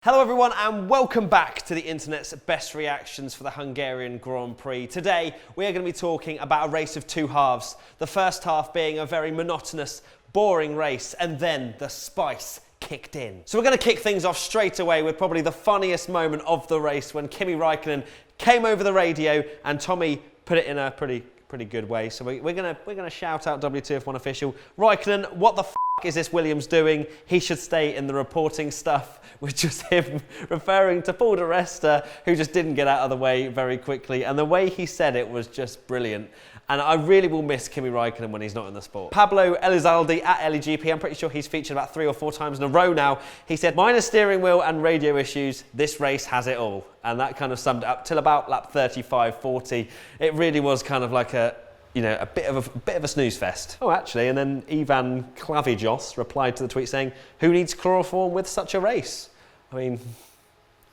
Hello everyone and welcome back to the internet's best reactions for the Hungarian Grand Prix. Today we are going to be talking about a race of two halves. The first half being a very monotonous, boring race, and then the spice kicked in. So we're going to kick things off straight away with probably the funniest moment of the race when Kimi Räikkönen came over the radio and Tommy put it in a pretty good way. So we're gonna shout out W2 F1 official Räikkönen. What the f is this Williams doing? He should stay in the reporting stuff, which was him referring to Paul di Resta, who just didn't get out of the way very quickly. And the way he said it was just brilliant. And I really will miss Kimi Räikkönen when he's not in the sport. Pablo Elizalde at LEGP, I'm pretty sure he's featured about 3 or 4 times in a row now. He said, minus steering wheel and radio issues, this race has it all. And that kind of summed it up till about lap 35, 40. It really was kind of like a bit of a snooze fest. Oh, actually, and then Ivan Klavijos replied to the tweet saying, who needs chloroform with such a race? I mean,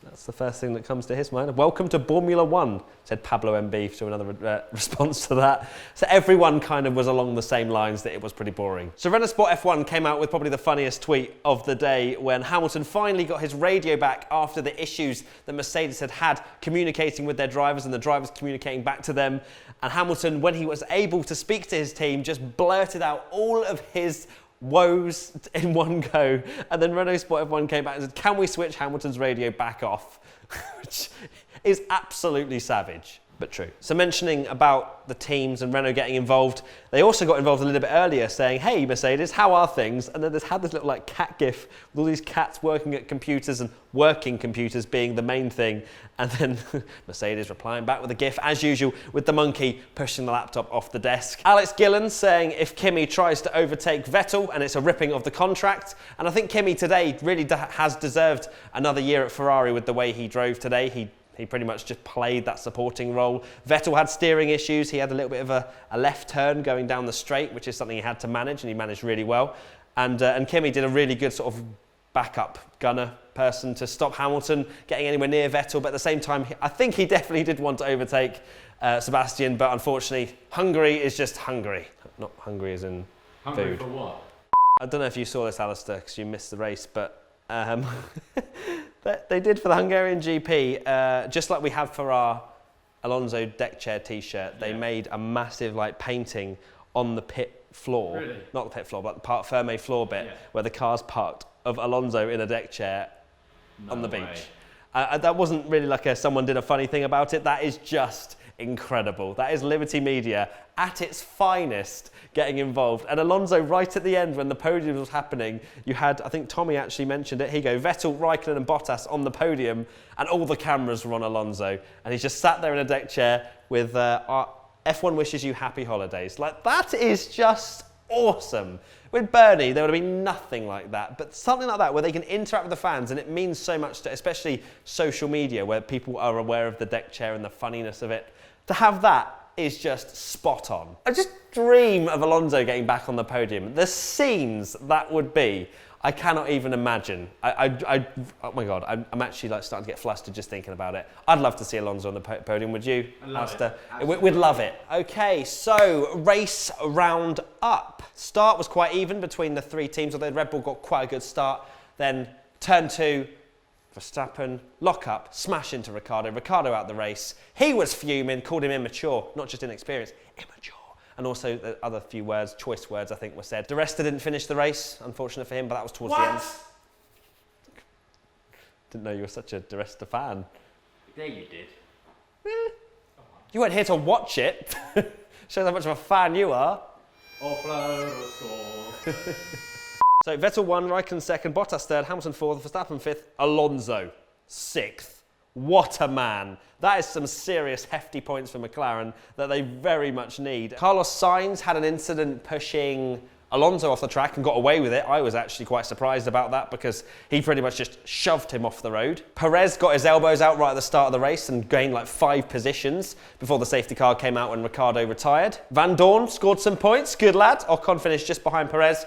that's the first thing that comes to his mind. Welcome to Formula One, said Pablo MB to another response to that. So everyone kind of was along the same lines that it was pretty boring. So Renault Sport F1 came out with probably the funniest tweet of the day when Hamilton finally got his radio back after the issues that Mercedes had communicating with their drivers and the drivers communicating back to them. And Hamilton, when he was able to speak to his team, just blurted out all of his woes in one go, and then Renault Sport F1 came back and said, can we switch Hamilton's radio back off? Which is absolutely savage, but true. So mentioning about the teams and Renault getting involved, they also got involved a little bit earlier saying, hey Mercedes, how are things? And then they had this little like cat gif with all these cats working at computers and working computers being the main thing. And then Mercedes replying back with a gif as usual with the monkey pushing the laptop off the desk. Alex Gillen saying if Kimi tries to overtake Vettel and it's a ripping of the contract. And I think Kimi today really has deserved another year at Ferrari with the way he drove today. He pretty much just played that supporting role. Vettel had steering issues. He had a little bit of a left turn going down the straight, which is something he had to manage, and he managed really well. And Kimi did a really good sort of backup gunner person to stop Hamilton getting anywhere near Vettel. But at the same time, I think he definitely did want to overtake Sebastian. But unfortunately, Hungary is just Hungary. Not hungry as in hungry food. For what? I don't know if you saw this, Alistair, because you missed the race, but they did for the Hungarian GP, just like we have for our Alonso deck chair t-shirt. They made a massive like painting on the pit floor, really? Not the pit floor, but the Parc Fermé floor bit where the car's parked of Alonso in a deck chair on the beach. That wasn't really like someone did a funny thing about it. That is just incredible. That is Liberty Media at its finest getting involved. And Alonso right at the end when the podium was happening, you had, I think Tommy actually mentioned it, Vettel, Räikkönen and Bottas on the podium and all the cameras were on Alonso. And he just sat there in a deck chair with F1 wishes you happy holidays. Like, that is just awesome. With Bernie, there would have been nothing like that, but something like that where they can interact with the fans, and it means so much to, especially social media, where people are aware of the deck chair and the funniness of it. To have that is just spot on. I just dream of Alonso getting back on the podium. The scenes that would be, I cannot even imagine. Oh my God, I'm actually like starting to get flustered just thinking about it. I'd love to see Alonso on the podium, would you, Alistair? We'd love it. Okay, so race round up. Start was quite even between the 3 teams, although Red Bull got quite a good start. Then turn 2, Verstappen, lock up, smash into Ricciardo. Ricciardo out the race. He was fuming, called him immature, not just inexperienced, immature. And also the other few words, choice words I think were said. Di Resta didn't finish the race, unfortunate for him, but that was towards the end. Didn't know you were such a Di Resta fan. Yeah, you did. You weren't here to watch it. Shows how much of a fan you are. So Vettel 1, Raikkonen 2nd, Bottas 3rd, Hamilton 4th, Verstappen 5th, Alonso 6th. What a man. That is some serious hefty points for McLaren that they very much need. Carlos Sainz had an incident pushing Alonso off the track and got away with it. I was actually quite surprised about that because he pretty much just shoved him off the road. Perez got his elbows out right at the start of the race and gained like 5 positions before the safety car came out when Ricciardo retired. Van Dorn scored some points, good lad. Ocon finished just behind Perez.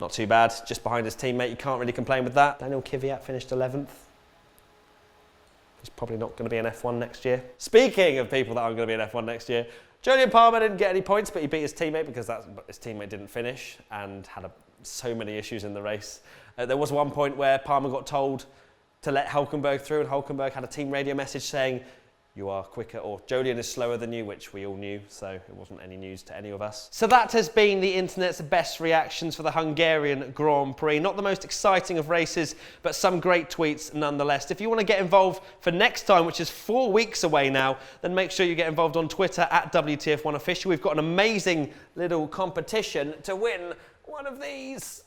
Not too bad, just behind his teammate, you can't really complain with that. Daniel Kvyat finished 11th. He's probably not going to be an F1 next year. Speaking of people that aren't going to be an F1 next year, Jolyon Palmer didn't get any points, but he beat his teammate because his teammate didn't finish and had so many issues in the race. There was one point where Palmer got told to let Hulkenberg through, and Hulkenberg had a team radio message saying, you are quicker, or Jolyon is slower than you, which we all knew, so it wasn't any news to any of us. So that has been the internet's best reactions for the Hungarian Grand Prix. Not the most exciting of races, but some great tweets nonetheless. If you want to get involved for next time, which is 4 weeks away now, then make sure you get involved on Twitter at WTF1Official. We've got an amazing little competition to win one of these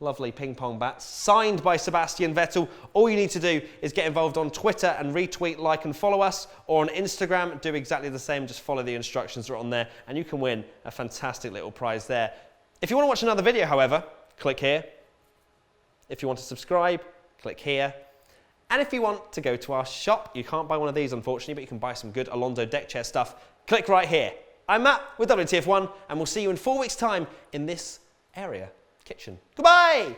lovely ping pong bats, signed by Sebastian Vettel. All you need to do is get involved on Twitter and retweet, like and follow us, or on Instagram, do exactly the same, just follow the instructions that are on there, and you can win a fantastic little prize there. If you want to watch another video, however, click here. If you want to subscribe, click here. And if you want to go to our shop, you can't buy one of these unfortunately, but you can buy some good Alonso deck chair stuff, click right here. I'm Matt with WTF1, and we'll see you in 4 weeks' time in this area. Kitchen. Goodbye!